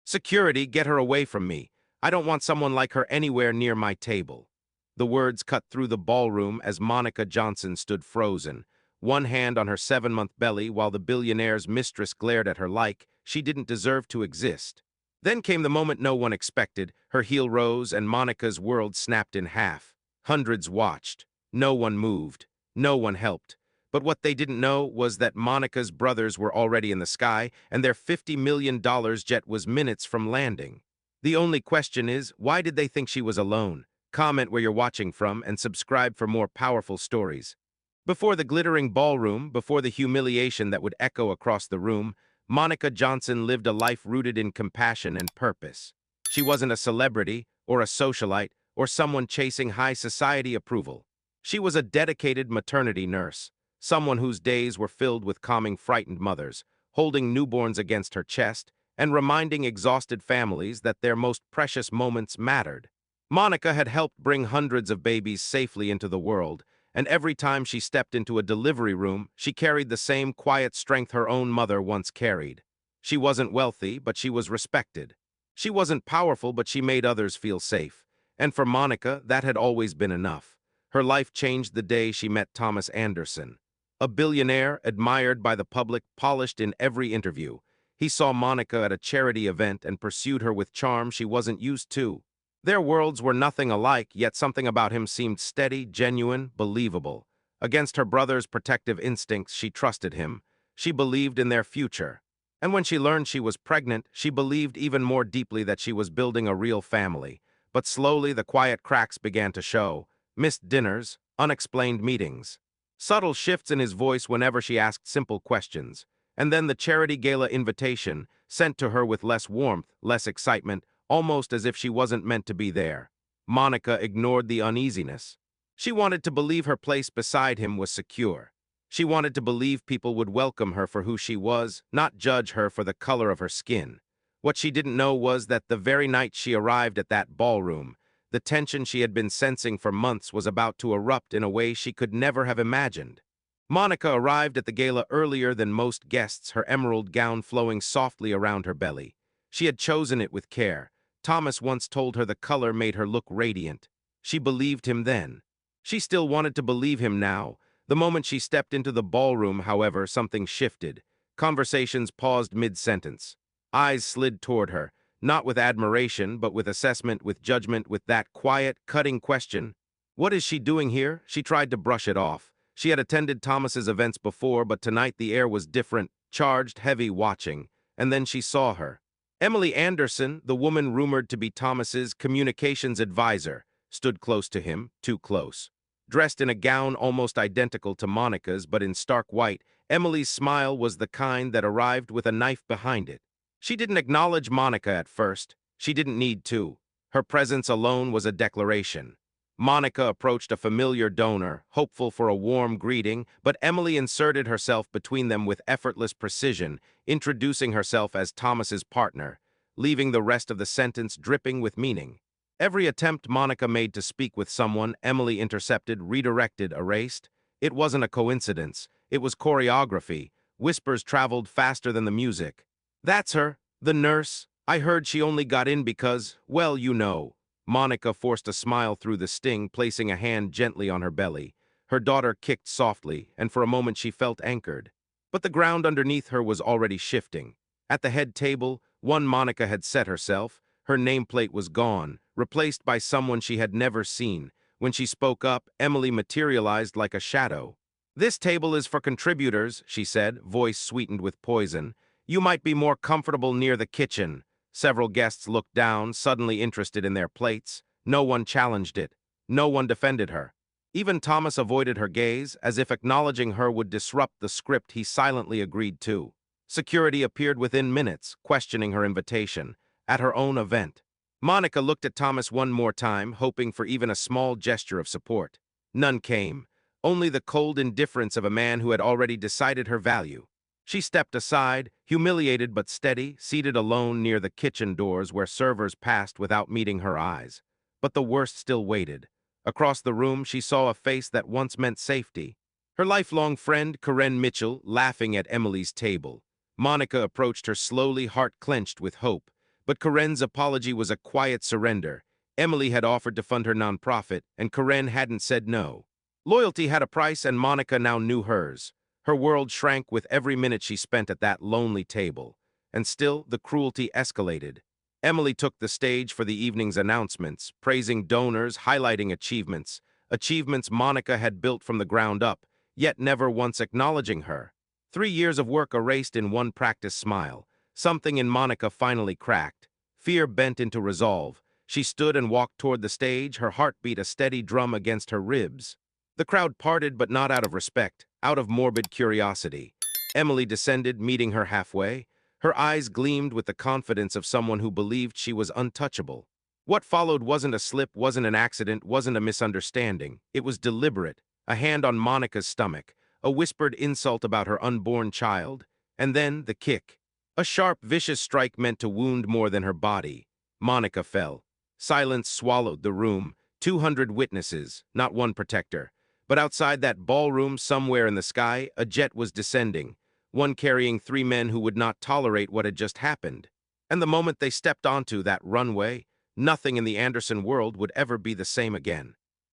"Security, get her away from me. I don't want someone like her anywhere near my table." The words cut through the ballroom as Monica Johnson stood frozen, one hand on her 7-month belly while the billionaire's mistress glared at her like she didn't deserve to exist. Then came the moment no one expected. Her heel rose and Monica's world snapped in half. Hundreds watched. No one moved. No one helped. But what they didn't know was that Monica's brothers were already in the sky and their $50 million jet was minutes from landing. The only question is, why did they think she was alone? Comment where you're watching from and subscribe for more powerful stories. Before the glittering ballroom, before the humiliation that would echo across the room, Monica Johnson lived a life rooted in compassion and purpose. She wasn't a celebrity or a socialite or someone chasing high society approval. She was a dedicated maternity nurse, someone whose days were filled with calming frightened mothers, holding newborns against her chest, and reminding exhausted families that their most precious moments mattered. Monica had helped bring hundreds of babies safely into the world, and every time she stepped into a delivery room, she carried the same quiet strength her own mother once carried. She wasn't wealthy, but she was respected. She wasn't powerful, but she made others feel safe. And for Monica, that had always been enough. Her life changed the day she met Thomas Anderson. A billionaire, admired by the public, polished in every interview. He saw Monica at a charity event and pursued her with charm she wasn't used to. Their worlds were nothing alike, yet something about him seemed steady, genuine, believable. Against her brother's protective instincts, she trusted him. She believed in their future. And when she learned she was pregnant, she believed even more deeply that she was building a real family. But slowly, the quiet cracks began to show. Missed dinners, unexplained meetings. Subtle shifts in his voice whenever she asked simple questions. And then the charity gala invitation, sent to her with less warmth, less excitement, almost as if she wasn't meant to be there. Monica ignored the uneasiness. She wanted to believe her place beside him was secure. She wanted to believe people would welcome her for who she was, not judge her for the color of her skin. What she didn't know was that the very night she arrived at that ballroom, the tension she had been sensing for months was about to erupt in a way she could never have imagined. Monica arrived at the gala earlier than most guests, her emerald gown flowing softly around her belly. She had chosen it with care. Thomas once told her the color made her look radiant. She believed him then. She still wanted to believe him now. The moment she stepped into the ballroom, however, something shifted. Conversations paused mid-sentence. Eyes slid toward her, not with admiration, but with assessment, with judgment, with that quiet, cutting question. What is she doing here? She tried to brush it off. She had attended Thomas's events before, but tonight the air was different, charged, heavy, watching. And then she saw her. Emily Anderson, the woman rumored to be Thomas's communications advisor, stood close to him, too close. Dressed in a gown almost identical to Monica's, but in stark white, Emily's smile was the kind that arrived with a knife behind it. She didn't acknowledge Monica at first. She didn't need to. Her presence alone was a declaration. Monica approached a familiar donor, hopeful for a warm greeting, but Emily inserted herself between them with effortless precision, introducing herself as Thomas's partner, leaving the rest of the sentence dripping with meaning. Every attempt Monica made to speak with someone, Emily intercepted, redirected, erased. It wasn't a coincidence. It was choreography. Whispers traveled faster than the music. "That's her, the nurse. I heard she only got in because, well, you know." Monica forced a smile through the sting, placing a hand gently on her belly. Her daughter kicked softly, and for a moment she felt anchored. But the ground underneath her was already shifting. At the head table, one Monica had set herself. Her nameplate was gone, replaced by someone she had never seen. When she spoke up, Emily materialized like a shadow. "This table is for contributors," she said, voice sweetened with poison. "You might be more comfortable near the kitchen." Several guests looked down, suddenly interested in their plates. No one challenged it. No one defended her. Even Thomas avoided her gaze, as if acknowledging her would disrupt the script he silently agreed to. Security appeared within minutes, questioning her invitation, at her own event. Monica looked at Thomas one more time, hoping for even a small gesture of support. None came. Only the cold indifference of a man who had already decided her value. She stepped aside, humiliated but steady, seated alone near the kitchen doors where servers passed without meeting her eyes. But the worst still waited. Across the room, she saw a face that once meant safety. Her lifelong friend, Karen Mitchell, laughing at Emily's table. Monica approached her slowly, heart clenched with hope. But Karen's apology was a quiet surrender. Emily had offered to fund her nonprofit, and Karen hadn't said no. Loyalty had a price, and Monica now knew hers. Her world shrank with every minute she spent at that lonely table. And still, the cruelty escalated. Emily took the stage for the evening's announcements, praising donors, highlighting achievements. Achievements Monica had built from the ground up, yet never once acknowledging her. 3 years of work erased in one practiced smile. Something in Monica finally cracked. Fear bent into resolve. She stood and walked toward the stage, her heartbeat a steady drum against her ribs. The crowd parted, but not out of respect, out of morbid curiosity. Emily descended, meeting her halfway. Her eyes gleamed with the confidence of someone who believed she was untouchable. What followed wasn't a slip, wasn't an accident, wasn't a misunderstanding. It was deliberate. A hand on Monica's stomach, a whispered insult about her unborn child, and then the kick. A sharp, vicious strike meant to wound more than her body. Monica fell. Silence swallowed the room. 200 witnesses, not one protector. But outside that ballroom, somewhere in the sky, a jet was descending, one carrying 3 men who would not tolerate what had just happened. And the moment they stepped onto that runway, nothing in the Anderson world would ever be the same again.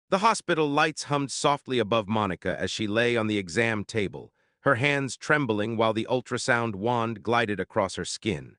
The hospital lights hummed softly above Monica as she lay on the exam table, her hands trembling while the ultrasound wand glided across her skin.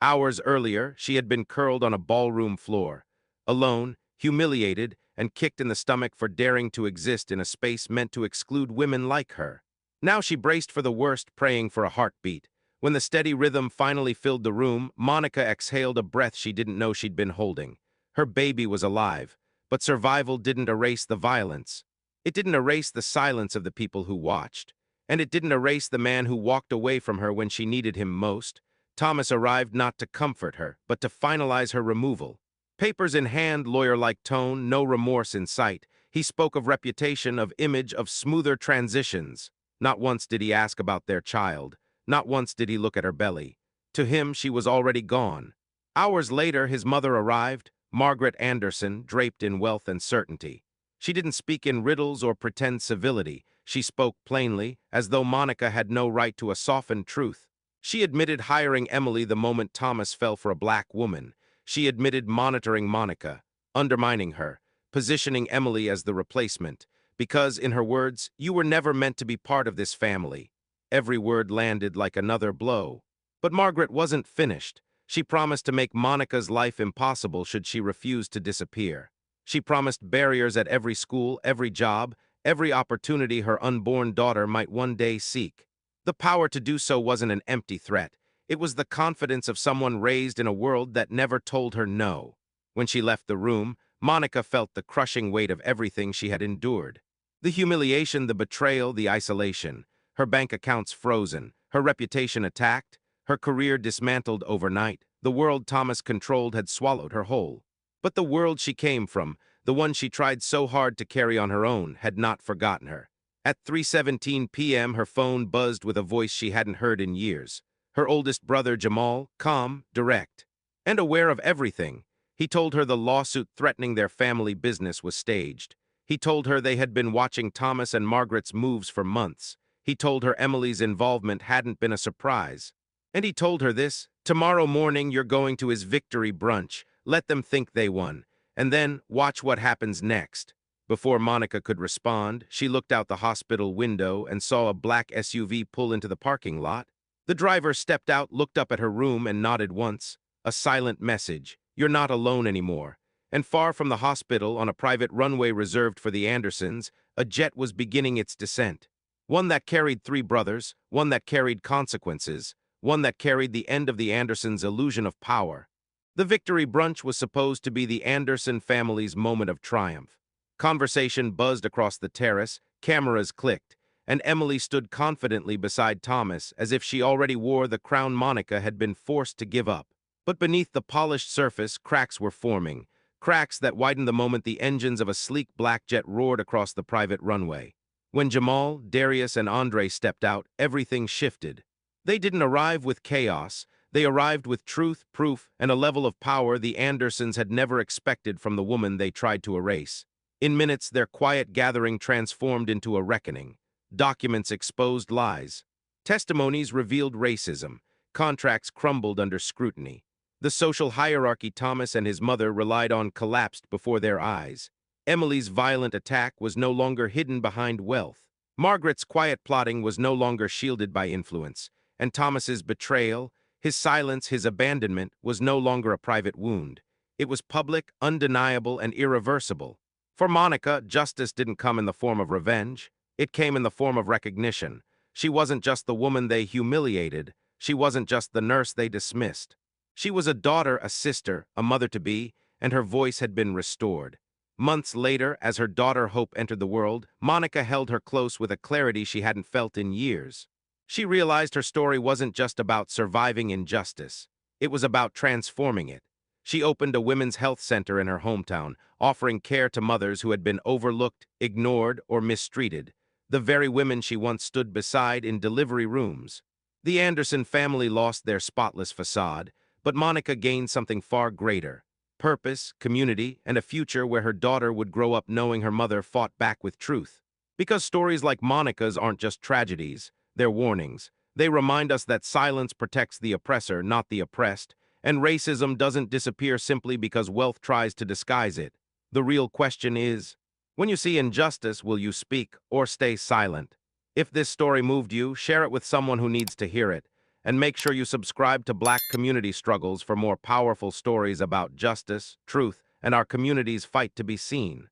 Hours earlier, she had been curled on a ballroom floor, alone, humiliated, and kicked in the stomach for daring to exist in a space meant to exclude women like her. Now she braced for the worst, praying for a heartbeat. When the steady rhythm finally filled the room, Monica exhaled a breath she didn't know she'd been holding. Her baby was alive, but survival didn't erase the violence. It didn't erase the silence of the people who watched. And it didn't erase the man who walked away from her when she needed him most. Thomas arrived not to comfort her, but to finalize her removal. Papers in hand, lawyer-like tone, no remorse in sight. He spoke of reputation, of image, of smoother transitions. Not once did he ask about their child. Not once did he look at her belly. To him, she was already gone. Hours later, his mother arrived, Margaret Anderson, draped in wealth and certainty. She didn't speak in riddles or pretend civility. She spoke plainly, as though Monica had no right to a softened truth. She admitted hiring Emily the moment Thomas fell for a black woman. She admitted monitoring Monica, undermining her, positioning Emily as the replacement, because, in her words, you were never meant to be part of this family. Every word landed like another blow. But Margaret wasn't finished. She promised to make Monica's life impossible should she refuse to disappear. She promised barriers at every school, every job, every opportunity her unborn daughter might one day seek. The power to do so wasn't an empty threat. It was the confidence of someone raised in a world that never told her no. When she left the room, Monica felt the crushing weight of everything she had endured. The humiliation, the betrayal, the isolation. Her bank accounts frozen, her reputation attacked, her career dismantled overnight. The world Thomas controlled had swallowed her whole. But the world she came from, the one she tried so hard to carry on her own, had not forgotten her. At 3:17 p.m., her phone buzzed with a voice she hadn't heard in years. Her oldest brother, Jamal, calm, direct, and aware of everything. He told her the lawsuit threatening their family business was staged. He told her they had been watching Thomas and Margaret's moves for months. He told her Emily's involvement hadn't been a surprise. And he told her this: tomorrow morning you're going to his victory brunch. Let them think they won. And then watch what happens next. Before Monica could respond, she looked out the hospital window and saw a black SUV pull into the parking lot. The driver stepped out, looked up at her room, and nodded once. A silent message: you're not alone anymore. And far from the hospital, on a private runway reserved for the Andersons, a jet was beginning its descent. One that carried 3 brothers, one that carried consequences, one that carried the end of the Andersons' illusion of power. The victory brunch was supposed to be the Anderson family's moment of triumph. Conversation buzzed across the terrace, cameras clicked, and Emily stood confidently beside Thomas as if she already wore the crown Monica had been forced to give up. But beneath the polished surface, cracks were forming, cracks that widened the moment the engines of a sleek black jet roared across the private runway. When Jamal, Darius, and Andre stepped out, everything shifted. They didn't arrive with chaos. They arrived with truth, proof, and a level of power the Andersons had never expected from the woman they tried to erase. In minutes, their quiet gathering transformed into a reckoning. Documents exposed lies. Testimonies revealed racism. Contracts crumbled under scrutiny. The social hierarchy Thomas and his mother relied on collapsed before their eyes. Emily's violent attack was no longer hidden behind wealth. Margaret's quiet plotting was no longer shielded by influence, and Thomas's betrayal, his silence, his abandonment, was no longer a private wound. It was public, undeniable, and irreversible. For Monica, justice didn't come in the form of revenge. It came in the form of recognition. She wasn't just the woman they humiliated. She wasn't just the nurse they dismissed. She was a daughter, a sister, a mother-to-be, and her voice had been restored. Months later, as her daughter Hope entered the world, Monica held her close with a clarity she hadn't felt in years. She realized her story wasn't just about surviving injustice. It was about transforming it. She opened a women's health center in her hometown, offering care to mothers who had been overlooked, ignored, or mistreated, the very women she once stood beside in delivery rooms. The Anderson family lost their spotless facade, but Monica gained something far greater: purpose, community, and a future where her daughter would grow up knowing her mother fought back with truth. Because stories like Monica's aren't just tragedies, they're warnings. They remind us that silence protects the oppressor, not the oppressed, and racism doesn't disappear simply because wealth tries to disguise it. The real question is, when you see injustice, will you speak or stay silent? If this story moved you, share it with someone who needs to hear it. And make sure you subscribe to Black Community Struggles for more powerful stories about justice, truth, and our community's fight to be seen.